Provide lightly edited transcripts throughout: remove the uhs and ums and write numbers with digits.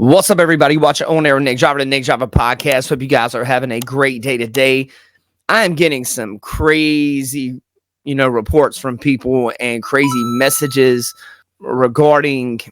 What's up, everybody? Watch On Air Nick Java, the Nick Java podcast. Hope you guys are having a great day today. I am getting some crazy, reports from people and crazy messages regarding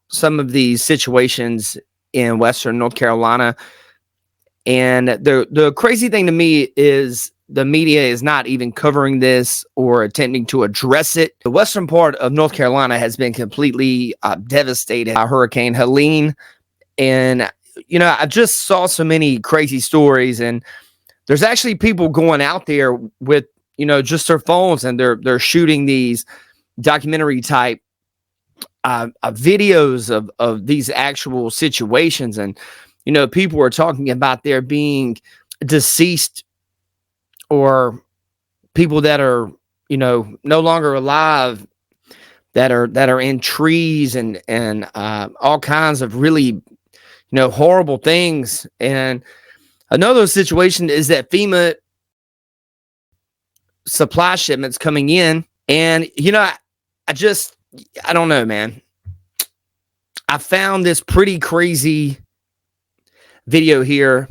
some of these situations in Western North Carolina. And the crazy thing to me is the media is not even covering this or attempting to address it. The western part of North Carolina has been completely devastated by Hurricane Helene. And, I just saw so many crazy stories, and there's actually people going out there with, just their phones, and they're shooting these documentary type videos of these actual situations. And, people are talking about there being deceased or people that are, no longer alive, that are in trees and all kinds of really, horrible things. And another situation is that FEMA supply shipments coming in. And, I don't know, man. I found this pretty crazy video here.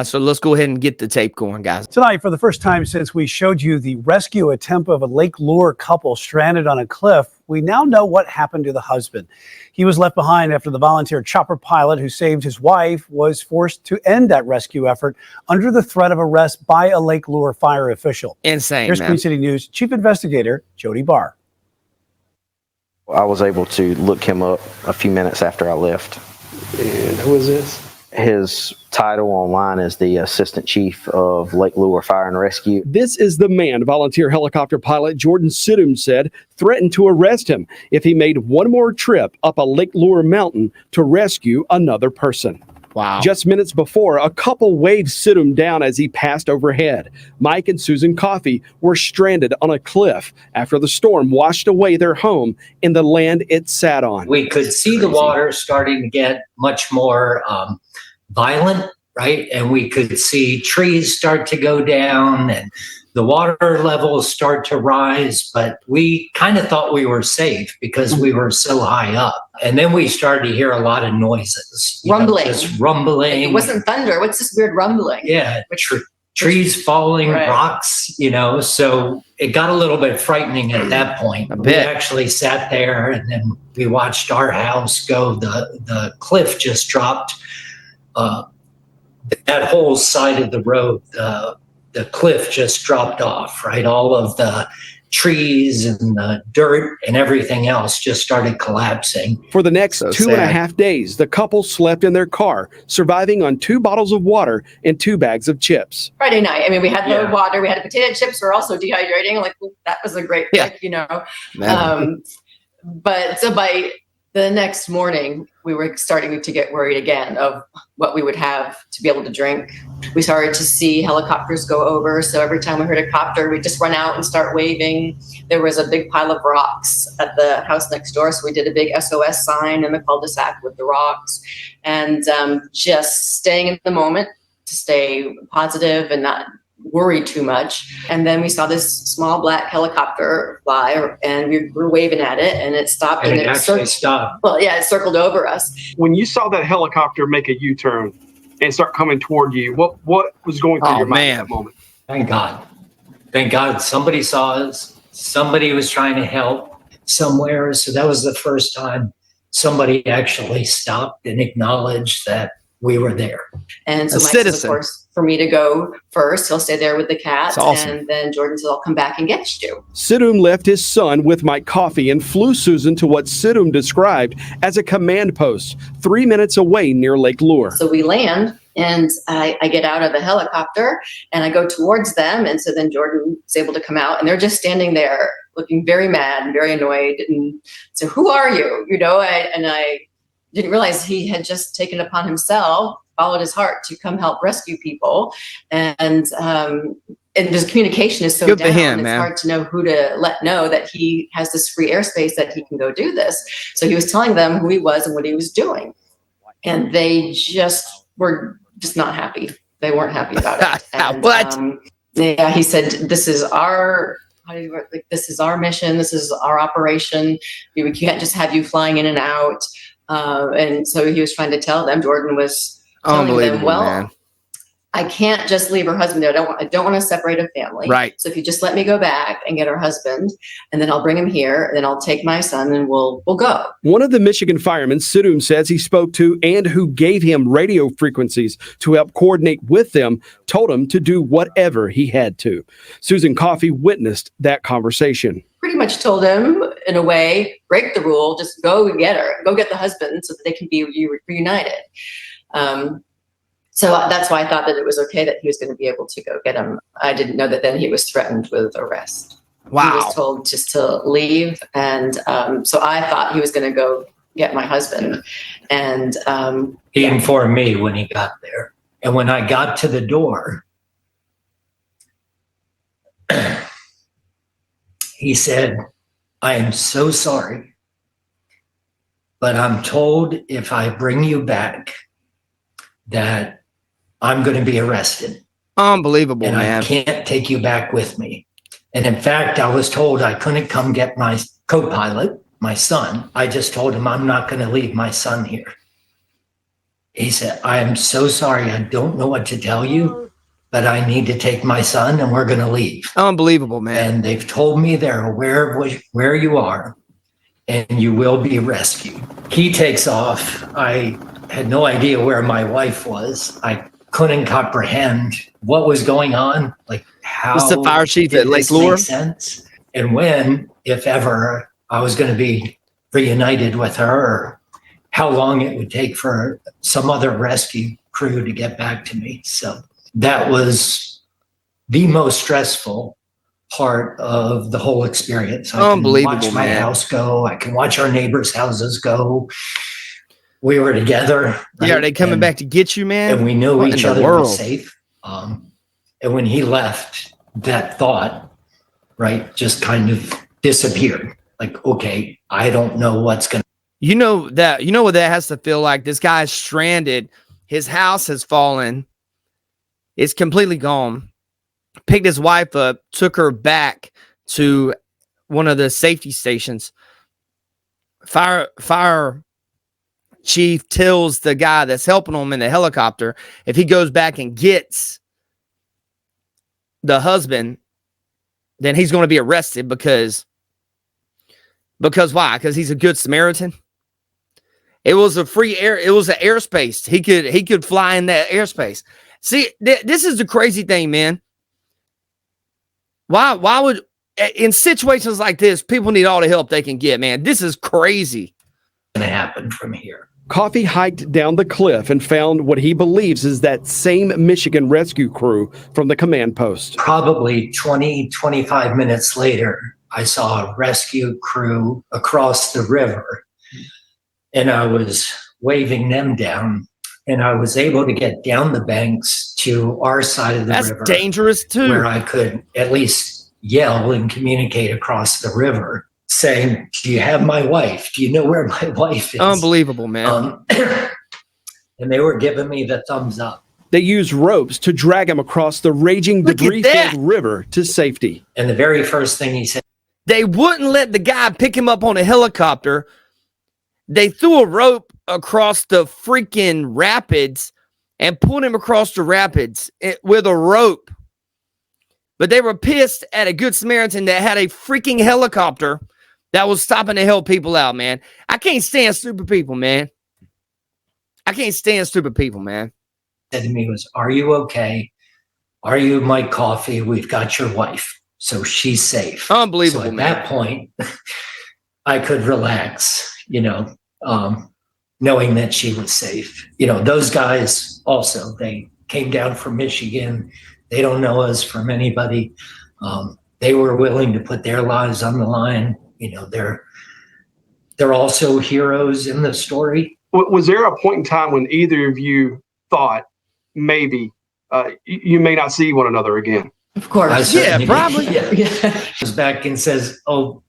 So let's go ahead and get the tape going, guys. Tonight, for the first time since we showed you the rescue attempt of a Lake Lure couple stranded on a cliff, we now know what happened to the husband. He was left behind after the volunteer chopper pilot who saved his wife was forced to end that rescue effort under the threat of arrest by a Lake Lure fire official. Insane, Here's man. Queen City News Chief Investigator Jody Barr. I was able to look him up a few minutes after I left. And who is this? His title online is the Assistant Chief of Lake Lure Fire and Rescue. This is the man volunteer helicopter pilot Jordan Sidum said threatened to arrest him if he made one more trip up a Lake Lure mountain to rescue another person. Wow. Just minutes before, a couple waved Sidum down as he passed overhead. Mike and Susan Coffey were stranded on a cliff after the storm washed away their home in the land it sat on. We could see the water starting to get much more violent, right? And we could see trees start to go down and the water levels start to rise, but we kind of thought we were safe because we were so high up. And then we started to hear a lot of noises. Rumbling. Just rumbling. It wasn't thunder. What's this weird rumbling? Yeah, trees falling, right. Rocks, so it got a little bit frightening at that point. We actually sat there and then we watched our house go. The cliff just dropped. That whole side of the road, the cliff just dropped off, right? All of the trees and the dirt and everything else just started collapsing. For the next 2.5 days, the couple slept in their car, surviving on 2 bottles of water and 2 bags of chips. Friday night. I mean, we had no water. We had potato chips. We're also dehydrating. Like, that was a great pick, But so by the next morning, we were starting to get worried again of what we would have to be able to drink. We started to see helicopters go over. So every time we heard a copter, we'd just run out and start waving. There was a big pile of rocks at the house next door. So we did a big SOS sign in the cul-de-sac with the rocks, and just staying in the moment to stay positive and not worry too much. And then we saw this small black helicopter fly, and we were waving at it, and it stopped. And it actually stopped. Well, yeah, it circled over us. When you saw that helicopter make a U-turn and start coming toward you, what was going through your mind at that moment? Thank God. Thank God somebody saw us. Somebody was trying to help somewhere. So that was the first time somebody actually stopped and acknowledged that we were there. And so Mike says, of course, for me to go first. He'll stay there with the cat. Awesome. And then Jordan says, I'll come back and get you. Sidum left his son with Mike Coffey and flew Susan to what Sidum described as a command post 3 minutes away near Lake Lure. So we land, and I get out of the helicopter and I go towards them. And so then Jordan is able to come out, and they're just standing there looking very mad and very annoyed. And so, who are you? I didn't realize he had just taken upon himself, followed his heart to come help rescue people. And this communication is so Good down, for him, it's man. hard to know who to let know that he has this free airspace that he can go do this. So he was telling them who he was and what he was doing. And they just were just not happy. They weren't happy about it. And, What? He said, this is our this is our mission. This is our operation. We can't just have you flying in and out. And so he was trying to tell them, Jordan was telling them, well, man. I can't just leave her husband there. I don't want to separate a family. Right. So if you just let me go back and get her husband, and then I'll bring him here, and then I'll take my son, and we'll go. One of the Michigan firemen, Sidum, says he spoke to and who gave him radio frequencies to help coordinate with them, told him to do whatever he had to. Susan Coffey witnessed that conversation. Pretty much told him, in a way, break the rule, just go get her, go get the husband so that they can be reunited. So that's why I thought that it was okay that he was going to be able to go get him. I didn't know that then he was threatened with arrest. Wow. He was told just to leave. And so I thought he was going to go get my husband. And he informed me when he got there. And when I got to the door, he said, I am so sorry, but I'm told if I bring you back that I'm going to be arrested. Unbelievable, and man. I can't take you back with me. And in fact, I was told I couldn't come get my co-pilot, my son. I just told him I'm not going to leave my son here. He said, I am so sorry. I don't know what to tell you, but I need to take my son and we're going to leave. Unbelievable, man. And they've told me they're aware of where you are and you will be rescued. He takes off. I had no idea where my wife was. I couldn't comprehend what was going on, like how was the fire chief at Lake this Lure? make sense, and when, if ever, I was going to be reunited with her, or how long it would take for some other rescue crew to get back to me. So that was the most stressful part of the whole experience. I Unbelievable, can watch my man. house go. I can watch our neighbors' houses go. We were together. Right? Yeah, are they coming back to get you, man? And we knew What in each the other world? was safe. And when he left, that thought, right, just kind of disappeared. Like, okay, I don't know what's going to. You know what that has to feel like? This guy's stranded. His house has fallen. It's completely gone. Picked his wife up, took her back to one of the safety stations. Fire chief tells the guy that's helping him in the helicopter, if he goes back and gets the husband, then he's going to be arrested because why? Because he's a good Samaritan. It was a free air. It was an airspace. He could fly in that airspace. See, this is the crazy thing, man. Why would, in situations like this, people need all the help they can get, man. This is crazy. Going to happen from here. Coffey hiked down the cliff and found what he believes is that same Michigan rescue crew from the command post. Probably 25 minutes later, I saw a rescue crew across the river, and I was waving them down, and I was able to get down the banks to our side of the river. That's dangerous too. Where I could at least yell and communicate across the river, saying, do you have my wife? Do you know where my wife is? Unbelievable, man. And they were giving me the thumbs up. They used ropes to drag him across the raging, debris-filled river to safety. And the very first thing he said, they wouldn't let the guy pick him up on a helicopter. They threw a rope across the freaking rapids and pulled him across the rapids with a rope. But they were pissed at a good Samaritan that had a freaking helicopter that was stopping to help people out, man. I can't stand stupid people, man. I can't stand stupid people, man. Said to me was, are you okay? Are you Mike Coffey? We've got your wife, so she's safe. Unbelievable, so at man. that point, I could relax, knowing that she was safe. Those guys also, they came down from Michigan. They don't know us from anybody. They were willing to put their lives on the line. They're also heroes in the story. Was there a point in time when either of you thought maybe you may not see one another again? Of course. Yeah, probably. Yeah. Comes back and says, oh,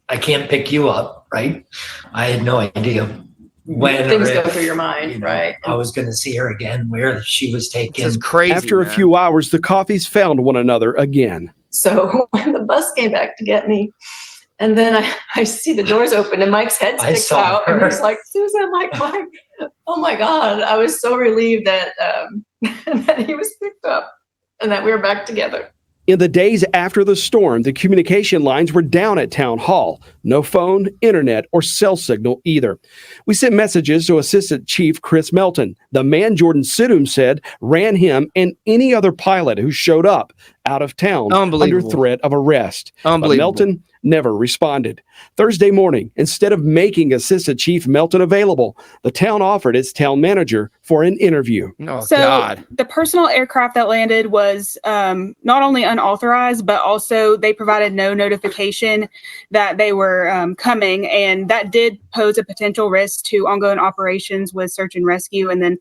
I can't pick you up, right? I had no idea when things go through your mind, right? I was going to see her again, where she was taken. This is crazy. After a few hours, the Coffeys found one another again. So when the bus came back to get me, And then I see the doors open and Mike's head I sticks saw out. her. And he's like, Susan, I'm like, Mike, oh my God. I was so relieved that, that he was picked up and that we were back together. In the days after the storm, the communication lines were down at Town Hall. No phone, internet, or cell signal either. We sent messages to Assistant Chief Chris Melton, the man Jordan Sidham said ran him and any other pilot who showed up out of town under threat of arrest. But Melton never responded. Thursday morning, instead of making Assistant Chief Melton available, the town offered its town manager for an interview. Oh, God. The personal aircraft that landed was not only unauthorized, but also they provided no notification that they were coming. And that did pose a potential risk to ongoing operations with search and rescue. And then,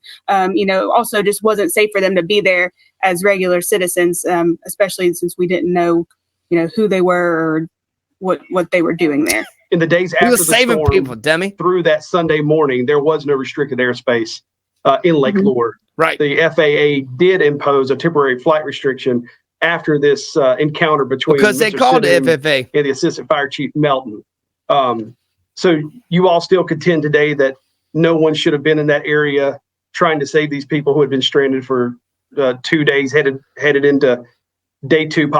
also just wasn't safe for them to be there as regular citizens, especially since we didn't know, who they were or what they were doing there. In the days after the saving storm, people, Demi. through that Sunday morning, there was no restricted airspace in Lake Lure. Right. The FAA did impose a temporary flight restriction after this encounter between because they Mr. called the Sidham FFA and the Assistant Fire Chief Melton. So you all still contend today that no one should have been in that area trying to save these people who had been stranded for 2 days, headed into day 2,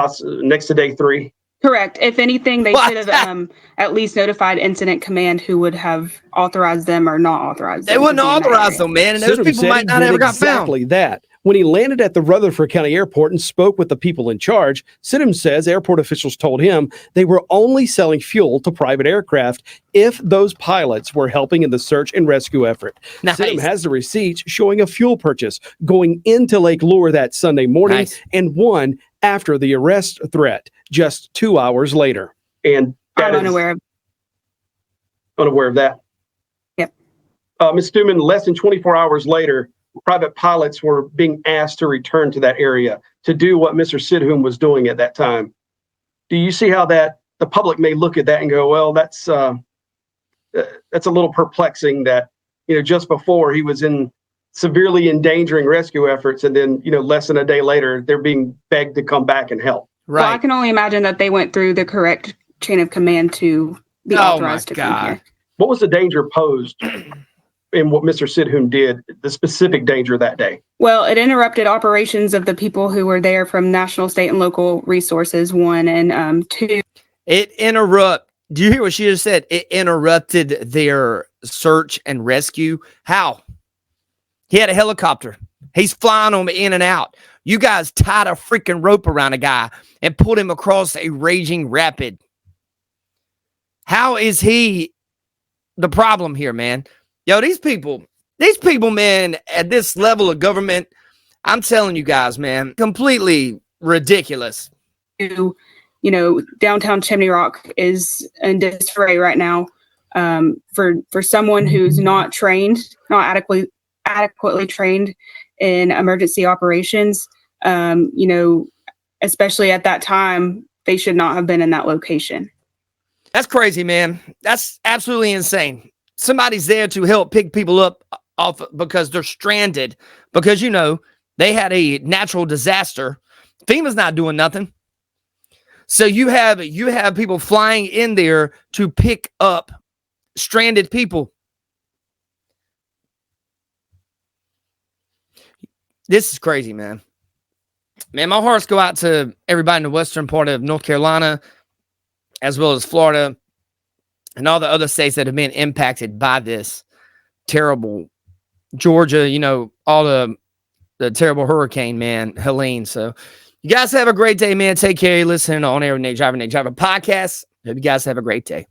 next to day 3. Correct. If anything, they should have at least notified Incident Command, who would have authorized them or not authorized them. They wouldn't authorize them, man. And those people might not ever got found. Exactly that. When he landed at the Rutherford County Airport and spoke with the people in charge, Sidham says airport officials told him they were only selling fuel to private aircraft if those pilots were helping in the search and rescue effort. Nice. Sidham has the receipts showing a fuel purchase going into Lake Lure that Sunday morning and one after the arrest threat just 2 hours later. And I'm unaware of that. Yep. Ms. Stuman, less than 24 hours later, private pilots were being asked to return to that area to do what Mr. Sidham was doing at that time. Do you see how that the public may look at that and go, well, that's a little perplexing that, just before he was severely endangering rescue efforts, and then, less than a day later, they're being begged to come back and help. Right. Well, I can only imagine that they went through the correct chain of command to be authorized to come here. What was the danger posed in what Mr. Sidham did, the specific danger that day? Well, it interrupted operations of the people who were there from national, state, and local resources, 1, and 2. Do you hear what she just said? It interrupted their search and rescue. How? He had a helicopter. He's flying them in and out. You guys tied a freaking rope around a guy and pulled him across a raging rapid. How is he the problem here, man? Yo, these people, man, at this level of government, I'm telling you guys, man, completely ridiculous. Downtown Chimney Rock is in disarray right now. For someone who's not trained, not adequately trained in emergency operations, especially at that time, they should not have been in that location. That's crazy, man. That's absolutely insane. Somebody's there to help pick people up off because they're stranded, because, they had a natural disaster. FEMA's not doing nothing. So you have people flying in there to pick up stranded people. This is crazy, man. Man, my hearts go out to everybody in the western part of North Carolina, as well as Florida, and all the other states that have been impacted by this terrible Georgia, all the terrible hurricane, man, Helene. So you guys have a great day, man. Take care. You're listening to On Air with Nick Driver podcast. Hope you guys have a great day.